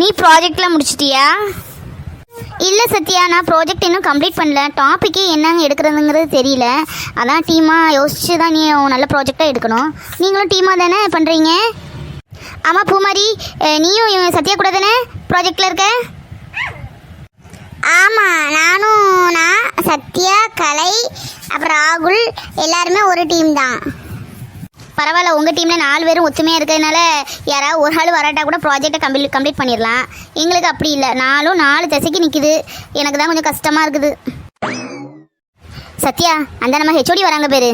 நீ ப்ராஜெக்ட்லாம் முடிச்சிட்டியா? இல்லை சத்யா, நான் ப்ராஜெக்ட் இன்னும் கம்ப்ளீட் பண்ணல. டாப்பிக்கே என்னங்க எடுக்கிறதுங்கிறது தெரியல. அதான் டீமாக யோசிச்சு தான் நீ நல்ல ப்ராஜெக்டாக எடுக்கணும். நீங்களும் டீமாக தானே பண்ணுறீங்க? ஆமாம் பூமாரி, நீயும் சத்யா கூட தானே ப்ராஜெக்டில் இருக்க? ஆமாம், நான் சத்யா, கலை, அப்புறம் ராகுல் எல்லாருமே ஒரு டீம் தான். பரவாயில்ல, உங்கள் டீமில் 4 பேரும் ஒத்துமையாக இருக்கிறதுனால யாராவது ஒரு ஆள் வராட்டா கூட ப்ராஜெக்டை கம்ப்ளீட் பண்ணிடலாம். எங்களுக்கு அப்படி இல்லை, 4 திசைக்கு நிற்கிது. எனக்கு தான் கொஞ்சம் கஷ்டமாக இருக்குது. சத்யா, அந்த நம்ம ஹெச்ஓடி வராங்க பேர்.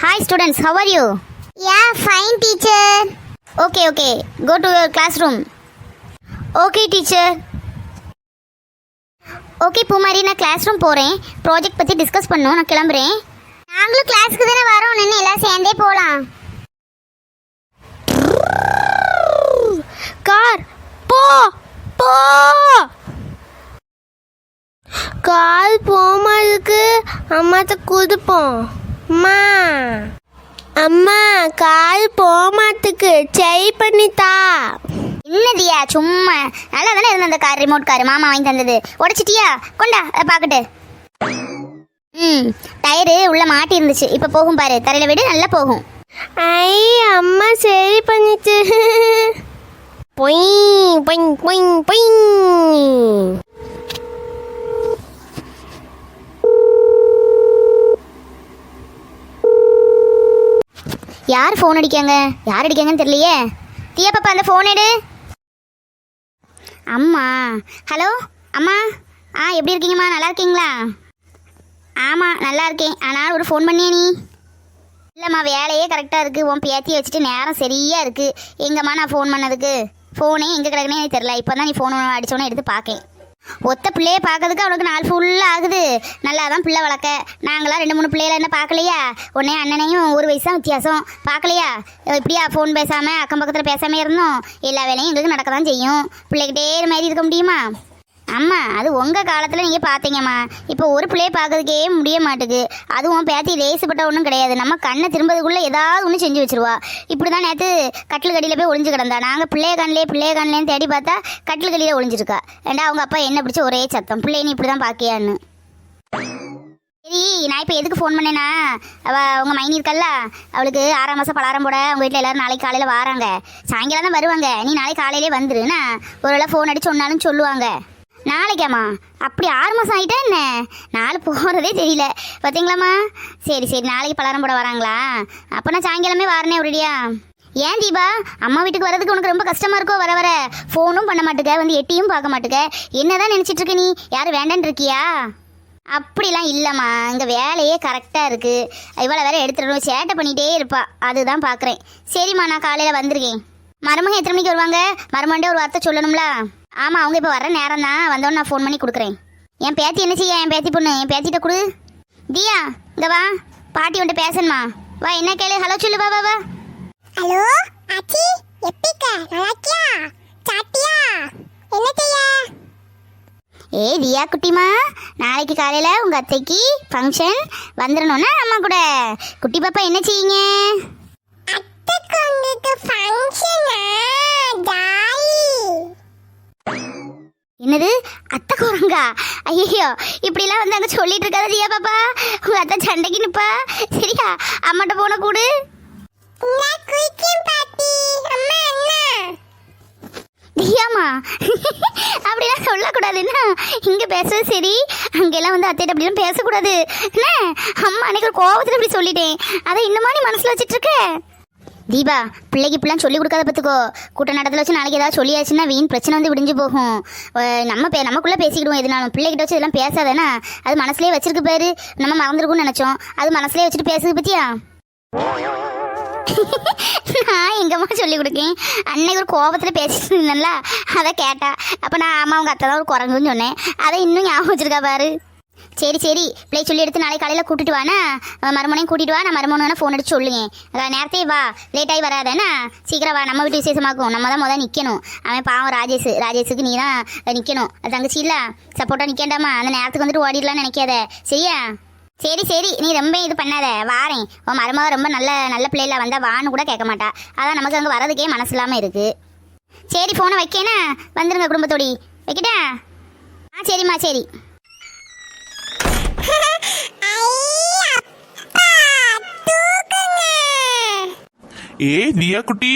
Hi students, how are you? Yeah fine teacher. Okay, go to your classroom. Okay teacher. Okay Poomari, நான் கிளாஸ் ரூம் போகிறேன். ப்ராஜெக்ட் பற்றி டிஸ்கஸ் பண்ணோம். நான் கிளம்புறேன். நாங்களும் கிளாஸ்க்கு தானே வரோம், நின்று எல்லாம் சேர்ந்தே போகலாம். கார் போ போ. கால் போமாதுக்கு அம்மாட்ட கொடுப்போம். அம்மா அம்மா, கால் போமாத்துக்கு செய் பண்ணித்தா. என்னதியா சும்மா? நல்லா தானே இருந்த அந்த கார், ரிமோட் கார் மாமா வாங்கி தந்தது. உடச்சிட்டியா? கொண்டா அதை பார்க்கட்டு. டயரு உள்ள மாட்டி இருந்துச்சு. இப்போ போகும் பாரு, தரையில விடு, நல்லா போகும். ஐ, அம்மா சரி பண்ணிச்சு. பொய் பொய் பொய் பொய். யார் ஃபோன் அடிக்காங்க? யார் அடிக்காங்கன்னு தெரியலையே. தியா பாப்பா, அந்த ஃபோன் எடு. அம்மா. ஹலோ அம்மா. எப்படி இருக்கீங்கம்மா? நல்லா இருக்கீங்களா? ஆமாம் நல்லா இருக்கேன். ஆனால் ஒரு ஃபோன் பண்ணியே நீ? இல்லைம்மா, வேலையே கரெக்டாக இருக்குது. உன் பேத்தியை வச்சுட்டு நேரம் சரியாக இருக்குது. எங்கம்மா நான் ஃபோன் பண்ணதுக்கு? ஃபோனே எங்கே கிடக்குனே எனக்கு தெரில. இப்போ தான் நீ ஃபோன் அடித்தோன்னே எடுத்து பார்க்கேன். ஒத்த பிள்ளையை பார்க்கறதுக்கு அவனுக்கு 4 ஃபுல்லாக ஆகுது. நல்லா தான் பிள்ளை வளர்க்க. நாங்களாம் 2-3 பிள்ளைகளை என்ன பார்க்கலையா? உடனே அண்ணனையும் 1 வயசு தான் வித்தியாசம், பார்க்கலையா? இப்படியா ஃபோன் பேசாமல் அக்கம் பக்கத்தில் பேசாமல் இருந்தோம்? எல்லா வேலையும் எங்களுக்கு நடக்க தான் செய்யும். பிள்ளைகிட்டே மாதிரி இருக்க முடியுமா? அம்மா, அது உங்கள் காலத்தில் நீங்கள் பார்த்தீங்கம்மா. இப்போ ஒரு பிள்ளையை பார்க்கறதுக்கே முடிய மாட்டுக்கு. அதுவும் பேத்தி லேசுப்பட்ட ஒன்றும் கிடையாது. நம்ம கண்ணை திரும்பதுக்குள்ளே ஏதாவது ஒன்று செஞ்சு வச்சுருவா. இப்படி தான் நேற்று கட்டில் கடியில் போய் ஒளிஞ்சு கிடந்தா. நாங்கள் பிள்ளைய காணலேன்னு தேடி பார்த்தா கட்டில் கடியில் ஒளிஞ்சிருக்கா. ஏண்டா அவங்க அப்பா என்ன பிடிச்சி ஒரே சத்தம், பிள்ளைன்னு இப்படி தான் பார்க்கியான்னு. சரி, நான் இப்போ எதுக்கு ஃபோன் பண்ணேன்னா, உங்கள் மைனி இருக்கல்ல, அவளுக்கு 6ஆம் மாதம் பலாரம் போட உங்கள் வீட்டில் எல்லோரும் நாளைக்கு காலையில் வராங்க. சாயங்காலம் தான் வருவாங்க. நீ நாளைக்கு காலையிலே வந்துருன்னா ஒரு வேளை ஃபோன் அடிச்சு சொன்னாலும் சொல்லுவாங்க. நாளைக்காம்மா? அப்படி 6 மாதம் ஆகிட்டா என்ன? நாள் போகிறதே தெரியல பார்த்தீங்களாம்மா. சரி நாளைக்கு பலகாரம் போட வராங்களா? அப்போ நான் சாயங்காலமே வரனே ஒரேடியா. ஏன் தீபா, அம்மா வீட்டுக்கு வரதுக்கு உனக்கு ரொம்ப கஷ்டமாக இருக்கோ? வர ஃபோனும் பண்ண மாட்டுக்க, வந்து எட்டியும் பார்க்க மாட்டுக்க. என்னதான் நினச்சிட்டு இருக்க நீ? யாரும் வேண்டான்னு இருக்கியா? அப்படிலாம் இல்லைம்மா, இங்கே வேலையே கரெக்டாக இருக்குது. இவ்வளோ வேற எடுத்துடணும், சேட்டை பண்ணிகிட்டே இருப்பா. அதுதான் பார்க்குறேன். சரிம்மா, நான் காலையில் வந்திருக்கேன். மருமகன் எத்தனை மணிக்கு வருவாங்க? மருமகன்டே ஒரு வார்த்தை சொல்லணும்ல. ஆமாம், அவங்க இப்போ வர நேரம் தான். வந்தோன்னு நான் ஃபோன் பண்ணி கொடுக்குறேன். என் பேத்தி என்ன செய்ய? என் பேத்தி பொண்ணு, என் பேத்திட்ட கொடு. தியா, இங்கே வா, பாட்டி வந்துட்டு பேசணுமா? வா, என்ன கேளு. ஹலோ சொல்லு. வா. ஹலோ ஆச்சி, எப்படிக்க? நல்லாக்கியா? சாட்டியா? என்ன செய்ய? தியா குட்டிமா, நாளைக்கு காலையில் உங்கள் அத்தைக்கு ஃபங்க்ஷன் வந்துடணும்னா அம்மா கூட. குட்டி பாப்பா என்ன செய்யுங்க? அத்தைக்கு உங்களுக்கு ஃபங்க்ஷனா? என்னது அத்தை குரங்கா? ஐயோ, இப்படிலாம் வந்து அங்கே சொல்லிட்டு இருக்காத தியா பாப்பா. உங்கள் அத்தை சண்டைக்கு நிற்பா. சரியா? அம்மாட்ட போன கூடு. தியாமா, அப்படிலாம் சொல்லக்கூடாதுன்னா. இங்கே பேசுறது சரி, அங்கெல்லாம் வந்து அத்தைட்ட அப்படிலாம் பேசக்கூடாது என்ன? அம்மா அன்னைக்கு ஒரு கோபத்தில் இப்படி சொல்லிட்டேன். அதை இன்னுமா நீ மனசில் வச்சுட்டு இருக்க? தீபா, பிள்ளைக்கு இப்படிலாம் சொல்லி கொடுக்காத பார்த்துக்கோ. கூட்ட நடத்தில் வச்சு நாளைக்கு ஏதாவது சொல்லியாச்சுன்னா வீண் பிரச்சனை வந்து விடிஞ்சு போகும். நமக்குள்ளே பேசிக்கிடுவோம். எதுனாலும் பிள்ளைகிட்ட வச்சு இதெல்லாம் பேசாதேன்னா அது மனசுலேயே வச்சிருக்கு பேரு. நம்ம மறந்துருக்கும்னு நினச்சோம், அது மனசுலேயே வச்சுட்டு பேசுது பற்றியா? நான் எங்கம்மா சொல்லி கொடுக்கேன்? அன்னைக்கு ஒரு கோபத்தில் பேசிட்டு இருந்தேன்ல, அதை கேட்டா. அப்போ நான் ஆமாம் அவங்க அத்தை தான் ஒரு குரங்குன்னு சொன்னேன். அதை இன்னும் ஞாபகம் வச்சிருக்கா பாரு. சரி பிள்ளை சொல்லி எடுத்து நாளைக்கு காலையில் கூட்டிட்டு வானா, மருமனையும் கூட்டிட்டு வா. நான் மருமனை வேணா ஃபோன் அடிச்சு சொல்லுங்க. நேரத்தையே வா, லேட்டாகி வராதேன்னா சீக்கிரம் வா. நம்ம வீட்டு விசேஷமாக்கும். நம்ம தான் முதல் நிற்கணும். அவன் பாவம் ராஜேஷுக்கு நீ தான் நிற்கணும். அது தங்கச்சி இல்லை, சப்போர்ட்டாக நிற்கண்டாமா. அந்த நேரத்துக்கு வந்துட்டு ஓடிடலான்னு நினைக்காத, சரியா? சரி நீ ரொம்ப இது பண்ணாத, வாரேன். உன் மருமக ரொம்ப நல்ல பிள்ளைல வந்தால் வான்னு கூட கேட்க மாட்டா. அதான் நமக்கு அங்கே வரதுக்கே மனசு இல்லாமல் இருக்குது. சரி ஃபோனை வைக்கேனா வந்துருங்க குடும்பத்தோடி. வைக்கிட்டா? ஆ சரிம்மா சரி. ஏய் தியா குட்டி,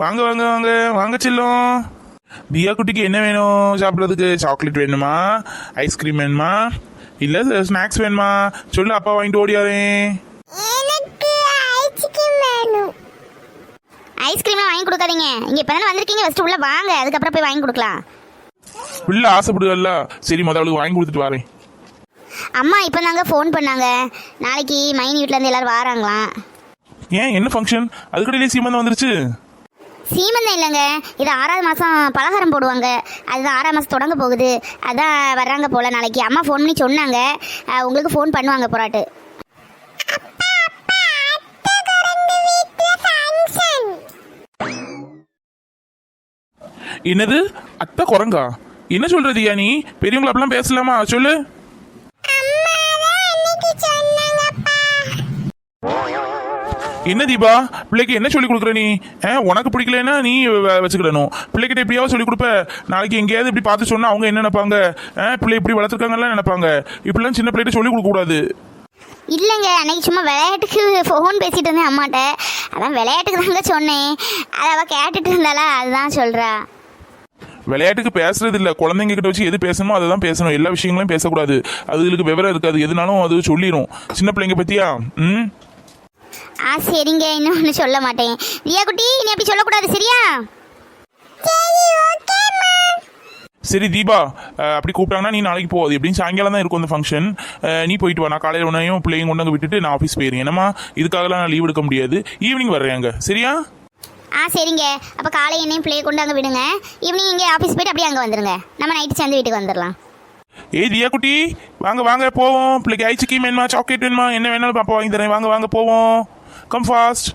வாங்க வாங்க வாங்க வாங்க செல்லம். தியா குட்டிக்கு என்ன வேணும் சாப்பிட்றதுக்கு? சாக்லேட் வேணுமா, ஐஸ்கிரீம் வேணுமா, இல்லை ஸ்நாக்ஸ் வேணுமா? சொல்லு, அப்பா வாங்கிட்டு ஓடியாரேன். எனக்கு ஐஸ்கிரீம் வேணும். ஐஸ்கிரீம்லாம் வாங்கி கொடுக்காதீங்க. இங்கே இப்போ தானே வந்திருக்கீங்க, ஃபஸ்ட்டு உள்ளே வாங்க, அதுக்கப்புறம் போய் வாங்கி கொடுக்கலாம். பிள்ளை ஆசைப்படுவல்ல, சரி முதல்ல வாங்கி கொடுத்துட்டு வரேன். அம்மா இப்போ தாங்க ஃபோன் பண்ணாங்க, நாளைக்கு மைனி வீட்டிலேருந்து எல்லோரும் வராங்களாம். ஏன் என்ன ஃபங்க்ஷன்? அதுக்கடையிலே சீமந்தம் வந்துருச்சு. சீமந்தம் இல்லைங்க, இது 6வது மாதம் பலகாரம் போடுவாங்க, அதுதான் 6ஆம் மாதம் தொடங்க போகுது, அதான் வர்றாங்க போல் நாளைக்கு. அம்மா ஃபோன் பண்ணி சொன்னாங்க, உங்களுக்கு ஃபோன் பண்ணுவாங்க போராட்டு. என்னது அத்தை குரங்கா? என்ன சொல்ற தியா நீ? பெரியவங்களை அப்படிலாம் பேசலாமா? சொல்லு. என்ன தீபா, பிள்ளைக்கு என்ன சொல்லி கொடுக்குற நீ? உனக்கு பிடிக்கலன்னா நீ வச்சுக்கிடணும். பிள்ளைகிட்ட எப்படியாவது சொல்லி கொடுப்ப. நாளைக்கு எங்கேயாவது இப்படி பார்த்து சொன்னா அவங்க என்ன நினைப்பாங்க? பிள்ளை இப்படி வளர்த்துருக்காங்கலாம் நினைப்பாங்க. இப்படிலாம் சின்ன பிள்ளைகிட்ட சொல்லி கொடுக்க கூடாது. இல்லைங்க, அன்னைக்கு சும்மா விளையாட்டுக்கு ஃபோன் பேசிகிட்டு இருந்தேன் அம்மாட்ட, அதான் விளையாட்டுக்கு தாங்க சொன்னேன். அதை அவள் கேட்டுட்டு இருந்தாளா, அதுதான் சொல்கிறா. விளையாட்டுக்கு பேசுறது இல்லை, குழந்தைங்க கிட்ட வச்சு எது பேசணுமோ அதை தான் பேசணும். எல்லா விஷயங்களையும் பேசக்கூடாது. அதுகளுக்கு விவரம் இருக்காது, எதுனாலும் அது சொல்லிடும். சின்ன பிள்ளைங்க பத்தியா? ஆ சரிங்க, இன்னொன்று சொல்ல மாட்டேன். ரியா குட்டி, நீ அப்படி சொல்லக்கூடாது சரியா? சரி தீபா, அப்படி கூப்பிட்டாங்கன்னா நீ நாளைக்கு போகாது. எப்படின்னு சாயங்காலம் தான் இருக்கும் அந்த ஃபங்க்ஷன். நீ போயிட்டு வா. நான் காலையில் உன்னையும் பிள்ளையும் கொண்டு விட்டுட்டு நான் ஆஃபீஸ் போயிருக்கேன். என்னம்மா, இதுக்காகலாம் நான் லீவ் எடுக்க முடியாது. ஈவினிங் வர்றேன் அங்கே, சரியா? ஆ சரிங்க, அப்போ காலை என்னையும் பிள்ளையை கொண்டு அங்கே விடுங்க. ஈவினிங் இங்கே ஆஃபீஸ் போயிட்டு அப்படியே அங்கே வந்துடுங்க. நம்ம நைட்டு சேர்ந்து வீட்டுக்கு வந்துடலாம். ஏய் தியா குட்டி, வாங்க வாங்க போவோம். பிள்ளைக்கு ஐஸ்கிரீம் வேணுமா, சாக்லேட் வேணுமா, என்ன வேணாலும் பாப்பா வாங்கி தரேன். வாங்க வாங்க போவோம். Come fast.